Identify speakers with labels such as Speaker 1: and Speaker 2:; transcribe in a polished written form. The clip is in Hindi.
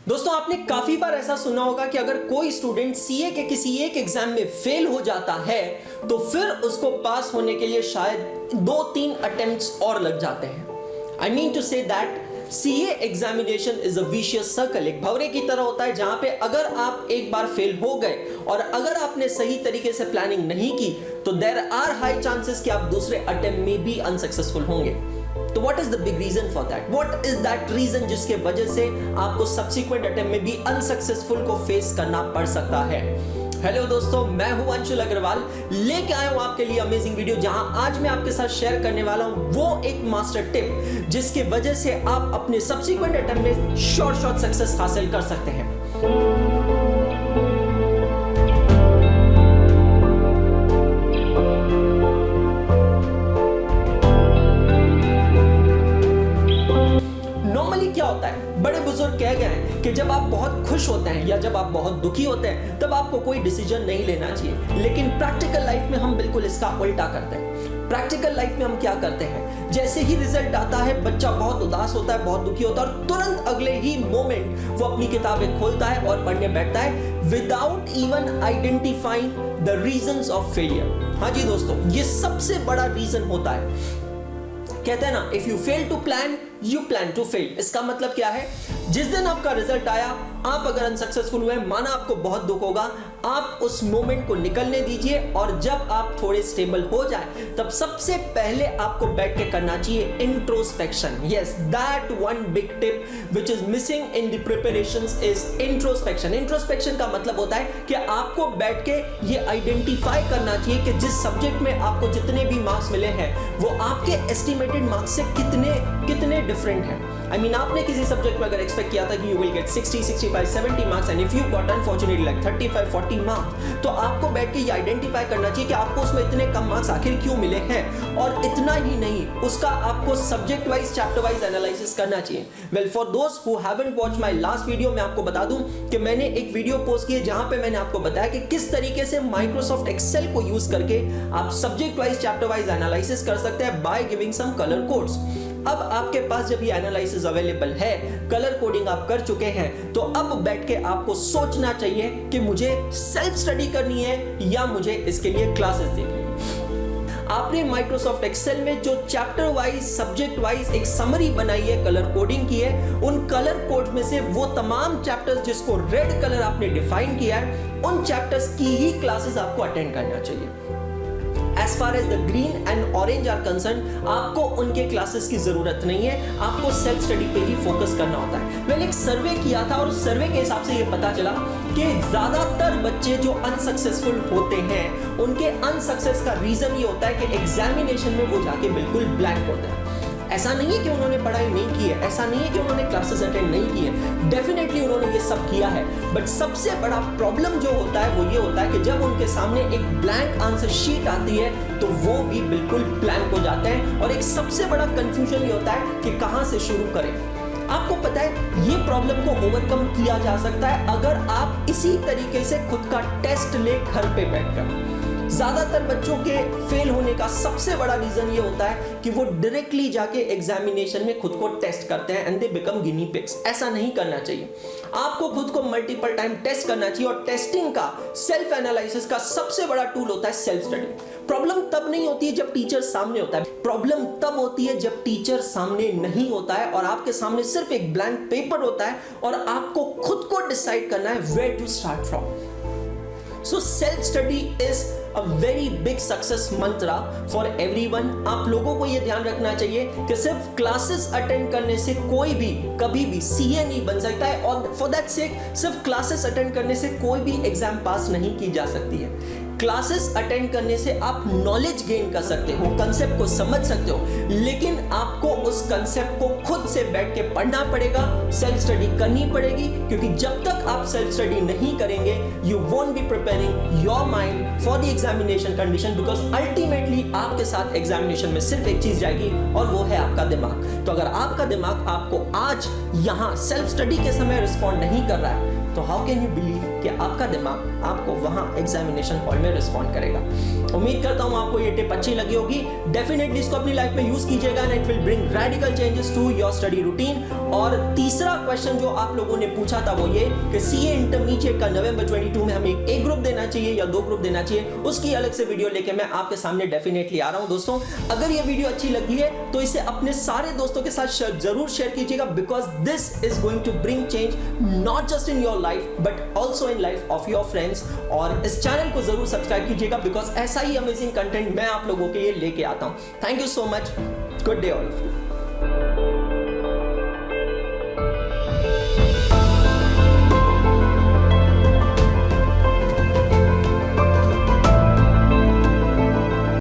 Speaker 1: दोस्तों आपने काफी बार ऐसा सुना होगा कि अगर कोई स्टूडेंट सीए के किसी एक एग्जाम में फेल हो जाता है तो फिर उसको पास होने के लिए शायद 2-3 अटेम्प्ट्स और लग जाते हैं। I mean to say that CA examination is a vicious circle, एक भंवरे की तरह होता है जहां पे अगर आप एक बार फेल हो गए और अगर आपने सही तरीके से प्लानिंग नहीं की तो देयर आर हाई चांसेस कि आप दूसरे अटेम्प्ट में भी अनसक्सेसफुल होंगे। तो what is the big reason for that? What is that reason जिसके वजह से आपको सब्सिक्वेंट अटेम्प्ट में भी अनसक्सेसफुल को फेस करना पड़ सकता है? हेलो दोस्तों, मैं हूं अंशुल अग्रवाल, लेके आया हूं आपके लिए अमेजिंग वीडियो जहां आज मैं आपके साथ शेयर करने वाला हूं वो एक मास्टर टिप जिसके वजह से आप अपने सब्सिक्वेंट अटेम्प्ट में शॉर्ट सक्सेस हासिल कर सकते हैं। बड़े बुजुर्ग कह गए हैं कि जब आप बहुत खुश होते हैं या जब आप बहुत दुखी होते हैं तब आपको कोई डिसीजन नहीं लेना चाहिए, लेकिन प्रैक्टिकल लाइफ में हम बिल्कुल इसका उल्टा करते हैं। प्रैक्टिकल लाइफ में हम क्या करते हैं, जैसे ही रिजल्ट आता है बच्चा बहुत उदास होता है, बहुत दुखी होता है और तुरंत अगले ही मोमेंट वो अपनी किताबें खोलता है और पढ़ने बैठता है without even identifying the reasons of failure. हाँ जी दोस्तों, ये सबसे बड़ा रीजन होता है। कहते हैं ना, if you fail to plan you plan to fail. इसका मतलब क्या है, जिस दिन आपका रिजल्ट आया आप अगर अनसक्सेसफुल हुए, माना आपको बहुत दुख होगा, आप उस मोमेंट को निकलने दीजिए और जब आप थोड़े स्टेबल हो जाए तब सबसे पहले आपको बैठ के करना चाहिए introspection. Yes, that one big tip which is missing in the preparations is introspection. Introspection का मतलब होता है कि आपको बैठ के ये आइडेंटिफाई करना चाहिए कि जिस सब्जेक्ट में आपको जितने भी मार्क्स मिले हैं वो आपके एस्टिमेटेड मार्क्स से कितने डिफरेंट हैं। आई मीन आपने किसी सब्जेक्ट में अगर एक्सपेक्ट किया था कि you will get 60, 65, 70 marks and if you got unfortunately like 35, 40 marks, तो आपको बैठ के ये आइडेंटिफाई करना चाहिए कि आपको उसमें इतने कम मार्क्स आखिर क्यों मिले हैं। और इतना ही नहीं, उसका आपको subject wise, chapter wise analysis करना चाहिए। वेल, फॉर दोस्त who haven't watched my last video, मैं आपको बता दूं कि मैंने एक वीडियो पोस्ट की है जहां पे मैंने आपको बताया कि किस तरीके से माइक्रोसॉफ्ट एक्सेल को यूज करके आप subject wise, chapter wise analysis कर सकते हैं by giving some colour codes. अब आपके पास जब ये एनालिसिस अवेलेबल है, कलर कोडिंग आप कर चुके हैं, तो अब बैठ के आपको सोचना चाहिए कि मुझे सेल्फ स्टडी करनी है या मुझे इसके लिए क्लासेस देखनी है। आपने माइक्रोसॉफ्ट एक्सेल में जो चैप्टर वाइज, सब्जेक्ट वाइज एक समरी बनाई है, कलर कोडिंग की है, उन कलर कोड में से वो तमाम चैप्टर्स जिसको रेड कलर आपने डिफाइन किया है, उन चैप्टर्स की ही क्लासेस आपको अटेंड करना चाहिए। As far as the green and orange are concerned, आपको उनके क्लासेस की जरूरत नहीं है, आपको सेल्फ स्टडी पे ही फोकस करना होता है। मैंने एक सर्वे किया था और उस सर्वे के हिसाब से ये पता चला कि ज्यादातर बच्चे जो अनसक्सेसफुल होते हैं उनके अनसक्सेस का रीजन ये होता है कि एग्जामिनेशन में वो जाके बिल्कुल ब्लैंक होते हैं। ऐसा नहीं है कि उन्होंने पढ़ाई नहीं की है, ऐसा नहीं है कि उन्होंने क्लासेस अटेंड नहीं की है, डेफिनेटली उन्होंने ये सब किया है, बट सबसे बड़ा प्रॉब्लम जो होता है वो ये होता है कि जब उनके सामने एक ब्लैंक आंसर शीट आती है तो वो भी बिल्कुल ब्लैंक हो जाते हैं और एक सबसे बड़ा कंफ्यूजन ये होता है कि कहां से शुरू करें। आपको पता है ये प्रॉब्लम को ओवरकम किया जा सकता है अगर आप इसी तरीके से खुद का टेस्ट ले घर पे बैठकर। ज्यादातर बच्चों के फेल होने का सबसे बड़ा रीजन ये होता है कि वो डायरेक्टली जाके एग्जामिनेशन में खुद को टेस्ट करते हैं and they become Guinea pigs. ऐसा नहीं करना चाहिए, आपको खुद को मल्टीपल टाइम टेस्ट करना चाहिए और टेस्टिंग का, सेल्फ एनालिसिस का सबसे बड़ा टूल होता है सेल्फ स्टडी। प्रॉब्लम तब नहीं होती है जब टीचर सामने होता है, प्रॉब्लम तब होती है जब टीचर सामने नहीं होता है और आपके सामने सिर्फ एक ब्लैंक पेपर होता है और आपको खुद को डिसाइड करना है where to start from. So self study is a very big success mantra for everyone। आप लोगों को ये ध्यान रखना चाहिए कि सिर्फ क्लासेस अटेंड करने से कोई भी कभी भी सीए नहीं बन सकता है और फॉर दैट सेक सिर्फ क्लासेस अटेंड करने से कोई भी एग्जाम पास नहीं की जा सकती है। क्लासेस अटेंड करने से आप नॉलेज गेन कर सकते हो, कंसेप्ट को समझ सकते हो, लेकिन आपको उस कंसेप्ट को खुद से बैठ के पढ़ना पड़ेगा, सेल्फ स्टडी करनी पड़ेगी, क्योंकि जब तक आप सेल्फ स्टडी नहीं करेंगे you won't be preparing your mind for the examination condition, because ultimately आपके साथ एग्जामिनेशन में सिर्फ एक चीज जाएगी और वो है आपका दिमाग। तो अगर आपका दिमाग आपको आज यहां सेल्फ स्टडी के समय रिस्पॉन्ड नहीं कर रहा है तो हाउ कैन यू बिलीव कि आपका दिमाग आपको वहां एग्जामिनेशन हॉल में रिस्पॉन्ड करेगा। उम्मीद करता हूं आपको ये टिप अच्छी लगी होगी। डेफिनेटली इसको अपनी लाइफ में यूज कीजिएगा and it will bring radical changes to your study routine. और तीसरा क्वेश्चन जो आप लोगों ने पूछा था वो ये कि सीए इंटरमीडिएट का नवंबर 22 में हमें एक ग्रुप देना चाहिए या 2 ग्रुप देना चाहिए, उसकी अलग से वीडियो लेके मैं आपके सामने डेफिनेटली आ रहा हूं। दोस्तों अगर ये वीडियो अच्छी लगी है तो इसे अपने सारे दोस्तों के साथ जरूर शेयर कीजिएगा, because this is going to bring change not just in your life but also in life of your friends. और इस चैनल को जरूर सब्सक्राइब कीजिएगा, बिकॉज ऐसा ही अमेजिंग कंटेंट मैं आप लोगों के लिए लेके आता हूं। Thank you so much, good day all of you.